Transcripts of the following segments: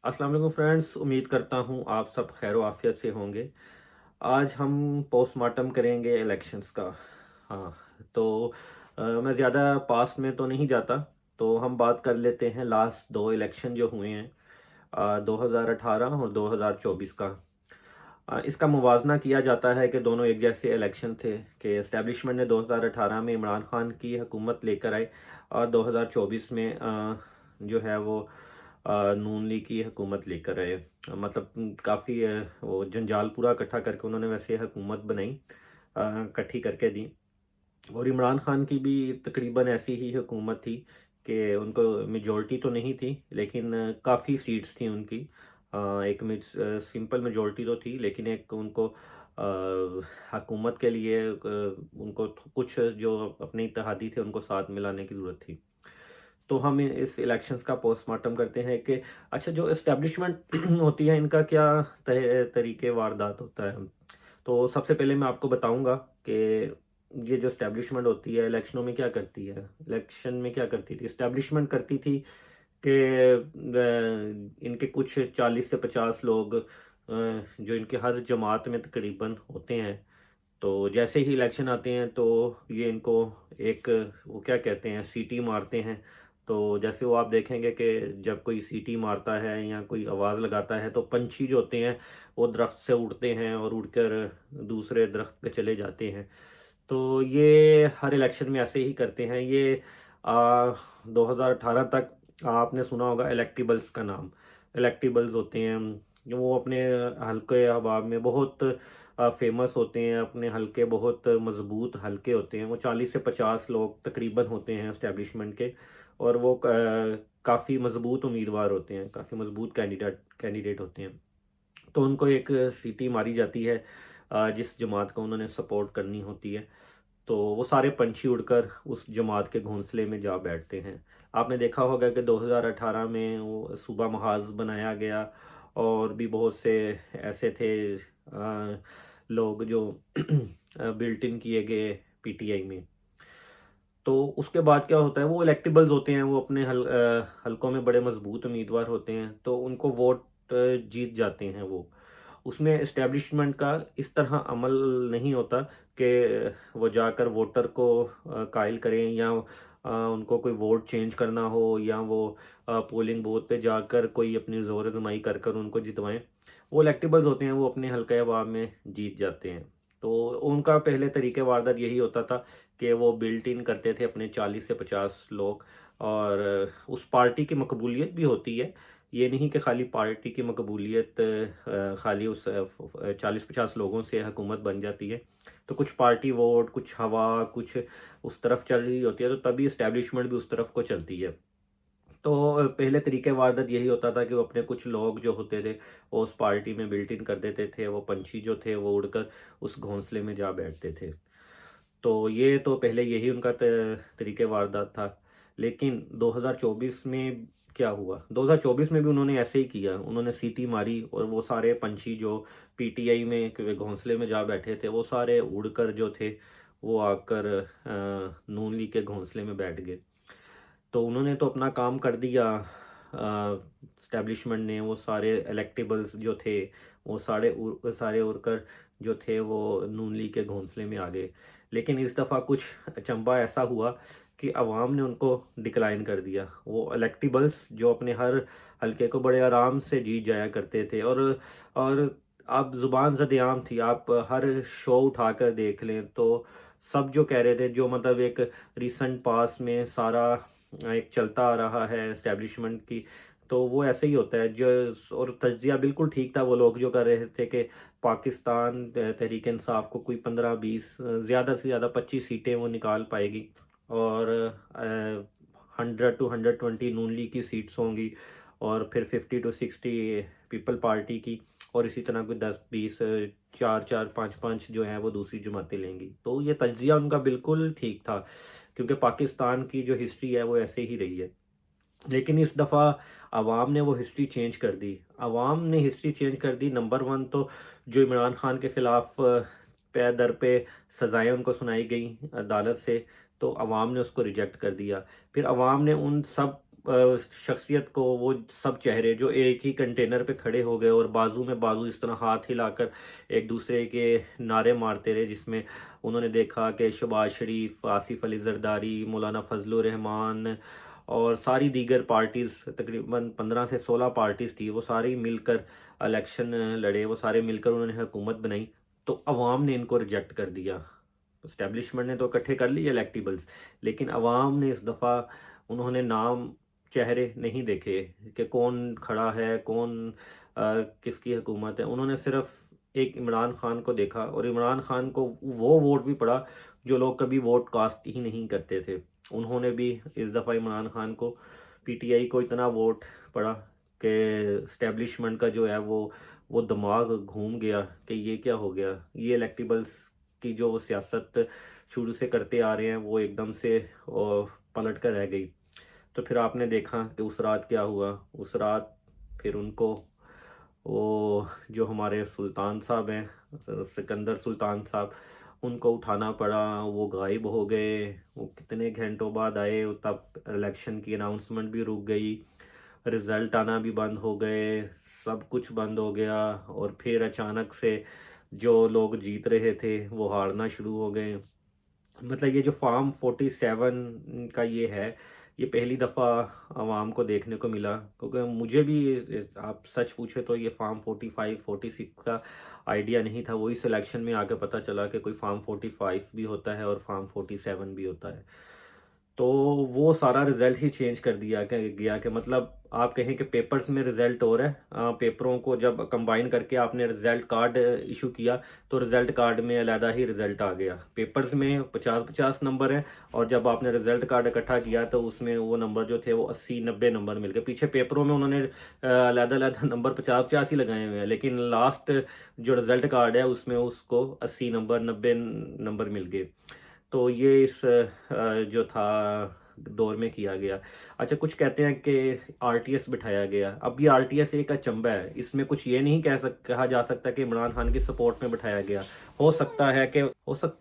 अस्सलाम वालेकुम फ्रेंड्स, उम्मीद करता हूँ आप सब खैर आफियत से होंगे। आज हम पोस्टमार्टम करेंगे इलेक्शंस का। हाँ, तो मैं ज़्यादा पास्ट में तो नहीं जाता, तो हम बात कर लेते हैं लास्ट दो इलेक्शन जो हुए हैं, 2018 और 2024 का। इसका मुवाजना किया जाता है कि दोनों एक जैसे इलेक्शन थे कि एस्टेब्लिशमेंट ने 2018 में इमरान खान की हुकूमत लेकर आए और 2024 में जो है वो नून लीग की हुकूमत लेकर आए। मतलब काफ़ी वो जंजाल पूरा इकट्ठा करके उन्होंने वैसे हुकूमत बनाई, इकट्ठी करके दी। और इमरान खान की भी तकरीबन ऐसी ही हुकूमत थी कि उनको मेजॉरिटी तो नहीं थी, लेकिन काफ़ी सीट्स थी उनकी। एक में सिंपल मेजॉरिटी तो थी, लेकिन एक उनको हुकूमत के लिए उनको कुछ जो अपने इत्तेहादी थे उनको साथ मिलाने की ज़रूरत थी। तो हम इस इलेक्शंस का पोस्टमार्टम करते हैं कि अच्छा, जो एस्टेब्लिशमेंट होती है इनका क्या तरीके वारदात होता है। तो सबसे पहले मैं आपको बताऊंगा कि ये जो एस्टेब्लिशमेंट होती है इलेक्शनों में क्या करती है। इलेक्शन में क्या करती थी एस्टेब्लिशमेंट, करती थी कि इनके कुछ 40 से 50 लोग जो इनके हर जमात में तकरीबन होते हैं, तो जैसे ही इलेक्शन आते हैं तो ये इनको एक वो क्या कहते हैं सीटी मारते हैं। तो जैसे वो आप देखेंगे कि जब कोई सीटी मारता है या कोई आवाज़ लगाता है तो पंछी जो होते हैं वो दरख्त से उड़ते हैं और उड़कर दूसरे दरख्त पे चले जाते हैं। तो ये हर इलेक्शन में ऐसे ही करते हैं ये। 2018 तक आपने सुना होगा इलेक्टिबल्स का नाम। इलेक्टिबल्स होते हैं जो वो अपने हल्के अहबाब में बहुत फेमस होते हैं, अपने हल्के बहुत मजबूत हल्के होते हैं। वो 40 से 50 लोग तकरीबन होते हैं इस्टेब्लिशमेंट के, और वो काफ़ी मजबूत उम्मीदवार होते हैं, काफ़ी मजबूत कैंडिडेट होते हैं। तो उनको एक सीटी मारी जाती है जिस जमात को उन्होंने सपोर्ट करनी होती है। तो वो सारे पंछी उड़कर उस जमात के घोंसले में जा बैठते हैं। आपने देखा होगा कि 2018 में वो सूबा महाज बनाया गया, और भी बहुत से ऐसे थे लोग जो बिल्ट इन किए गए पीटीआई में। तो उसके बाद क्या होता है, वो इलेक्टेबल्स होते हैं, वो अपने हलकों में बड़े मजबूत उम्मीदवार होते हैं, तो उनको वोट जीत जाते हैं वो। उसमें एस्टेब्लिशमेंट का इस तरह अमल नहीं होता कि वो जाकर वोटर को कायल करें, या उनको कोई वोट चेंज करना हो, या वो पोलिंग बूथ पे जाकर कोई अपनी जोर आजमाई कर कर उनको जितवाएं। वो इलेक्टेबल्स होते हैं, वो अपने हल्के अवाम में जीत जाते हैं। तो उनका पहले तरीके वारदात यही होता था कि वो बिल्ट इन करते थे अपने 40 से 50 लोग, और उस पार्टी की मकबूलियत भी होती है। ये नहीं कि खाली पार्टी की मकबूलियत खाली उस 40-50 लोगों से हुकूमत बन जाती है। तो कुछ पार्टी वोट, कुछ हवा, कुछ उस तरफ चल रही होती है, तो तभी इस्टेब्लिशमेंट भी उस तरफ को चलती है। तो पहले तरीके वारदात यही होता था कि वो अपने कुछ लोग जो होते थे वो उस पार्टी में बिल्ट इन कर देते थे, वो पंछी जो थे वो उड़कर उस घोंसले में जा बैठते थे। तो ये तो पहले यही उनका तरीके वारदात था। लेकिन 2024 में क्या हुआ, 2024 में भी उन्होंने ऐसे ही किया। उन्होंने सीटी मारी और वो सारे पंछी जो पीटीआई में के घोंसले में जा बैठे थे वो सारे उड़कर जो थे वो आकर नून लीग के घोंसले में बैठ गए। तो उन्होंने तो अपना काम कर दिया। स्टैब्लिशमेंट ने वो सारे इलेक्टेबल्स जो थे वो सारे उड़कर जो थे वो नून लीग के घोंसले में आ गए। लेकिन इस दफ़ा कुछ अचंभा ऐसा हुआ कि अवाम ने उनको डिक्लाइन कर दिया। वो इलेक्टेबल्स जो अपने हर हलके को बड़े आराम से जीत जाया करते थे, और आप ज़ुबान ज़द-ए-आम थी, आप हर शो उठाकर देख लें तो सब जो कह रहे थे, जो मतलब एक रिसेंट पास में सारा एक चलता आ रहा है एस्टेब्लिशमेंट की, तो वो ऐसे ही होता है जो। और तज्जिया बिल्कुल ठीक था, वो लोग जो कर रहे थे कि पाकिस्तान तहरीक इंसाफ को कोई 15-20 ज़्यादा से ज़्यादा 25 सीटें वो निकाल पाएगी, और 100 to 120 नून लीग की सीट्स होंगी, और फिर 50 to 60 पीपल पार्टी की, और इसी तरह कोई 10-20 4-4 5-5 जो है वो दूसरी जमातें लेंगी। तो ये तज्जिया उनका बिल्कुल ठीक था, क्योंकि पाकिस्तान की जो हिस्ट्री है वो ऐसे ही रही है। लेकिन इस दफ़ा अवाम ने वो हिस्ट्री चेंज कर दी। अवाम ने हिस्ट्री चेंज कर दी। नंबर वन तो जो इमरान खान के ख़िलाफ़ पे दर पे सज़ाएँ उनको सुनाई गई अदालत से, तो अवाम ने उसको रिजेक्ट कर दिया। फिर अवाम ने उन सब शख्सियत को, वो सब चेहरे जो एक ही कंटेनर पे खड़े हो गए और बाजू में बाजू इस तरह हाथ हिलाकर एक दूसरे के नारे मारते रहे, जिसमें उन्होंने देखा कि शहबाज शरीफ, आसिफ अली जरदारी, मौलाना फजलुर रहमान और सारी दीगर पार्टीज़, तकरीबन 15 से 16 पार्टीज़ थी, वो सारी मिलकर इलेक्शन लड़े, वो सारे मिलकर उन्होंने हुकूमत बनाई। तो अवाम ने इनको रिजेक्ट कर दिया। इस्टेब्लिशमेंट ने तो इकट्ठे कर लिए इलेक्टिबल्स, लेकिन अवाम ने इस दफ़ा, उन्होंने नाम चेहरे नहीं देखे कि कौन खड़ा है, कौन किसकी हुकूमत है। उन्होंने सिर्फ एक इमरान खान को देखा, और इमरान खान को वो वोट भी पड़ा जो लोग कभी वोट कास्ट ही नहीं करते थे। उन्होंने भी इस दफ़ा इमरान खान को, पीटीआई को इतना वोट पड़ा कि इस्टेब्लिशमेंट का जो है वो दिमाग घूम गया कि ये क्या हो गया। ये इलेक्टिबल्स की जो वो सियासत शुरू से करते आ रहे हैं वो एकदम से पलट कर रह गई। तो फिर आपने देखा कि उस रात क्या हुआ। उस रात फिर उनको, वो जो हमारे सुल्तान साहब हैं, सिकंदर सुल्तान साहब, उनको उठाना पड़ा। वो गायब हो गए। वो कितने घंटों बाद आए, तब इलेक्शन की अनाउंसमेंट भी रुक गई, रिज़ल्ट आना भी बंद हो गए, सब कुछ बंद हो गया। और फिर अचानक से जो लोग जीत रहे थे वो हारना शुरू हो गए। मतलब ये जो फार्म 47 का ये है, ये पहली दफ़ा आवाम को देखने को मिला, क्योंकि मुझे भी आप सच पूछे तो ये फार्म 45 46 का आइडिया नहीं था। वही सिलेक्शन में आके पता चला कि कोई फार्म 45 भी होता है और फार्म 47 भी होता है। तो वो सारा रिज़ल्ट ही चेंज कर दिया गया कि मतलब आप कहें कि पेपर्स में रिज़ल्ट हो रहा है, पेपरों को जब कंबाइन करके आपने रिज़ल्ट कार्ड इशू किया, तो रिज़ल्ट कार्ड में अलहदा ही रिज़ल्ट आ गया। पेपर्स में 50-50 नंबर हैं, और जब आपने रिज़ल्ट कार्ड इकट्ठा किया तो उसमें वो नंबर जो थे वो 80-90 नंबर मिल गए। पीछे पेपरों में उन्होंने अलहदा-अलहदा नंबर 50-50 ही लगाए हुए हैं, लेकिन लास्ट जो रिज़ल्ट कार्ड है उसमें उसको 80 नंबर, 90 नंबर मिल गए। तो ये इस जो था दौर में किया गया। अच्छा, कुछ कहते हैं कि आरटीएस बिठाया गया। अब ये आरटीएस एक अचंभा है। इसमें कुछ ये नहीं कहा जा सकता कि इमरान खान की सपोर्ट में बिठाया गया। हो सकता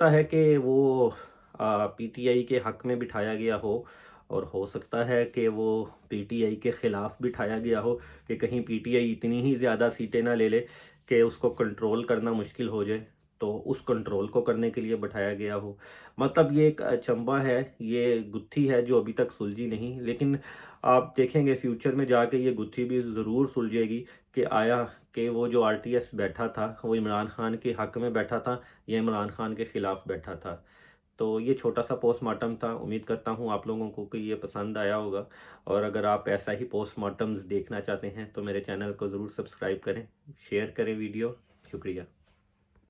है कि वो पीटीआई के हक में बिठाया गया हो, और हो सकता है कि वो पीटीआई के ख़िलाफ़ बिठाया गया हो कि कहीं पीटीआई इतनी ही ज़्यादा सीटें ना ले ले कि उसको कंट्रोल करना मुश्किल हो जाए। तो उस कंट्रोल को करने के लिए बैठाया गया हो। मतलब ये एक अचंभा है, ये गुत्थी है जो अभी तक सुलझी नहीं। लेकिन आप देखेंगे फ्यूचर में जाके ये गुत्थी भी ज़रूर सुलझेगी कि आया कि वो जो आरटीएस बैठा था वो इमरान खान के हक में बैठा था या इमरान खान के ख़िलाफ़ बैठा था। तो ये छोटा-सा पोस्टमार्टम था। उम्मीद करता हूँ आप लोगों को कि ये पसंद आया होगा, और अगर आप ऐसा ही पोस्टमार्टम्स देखना चाहते हैं तो मेरे चैनल को ज़रूर सब्सक्राइब करें, शेयर करें वीडियो। शुक्रिया।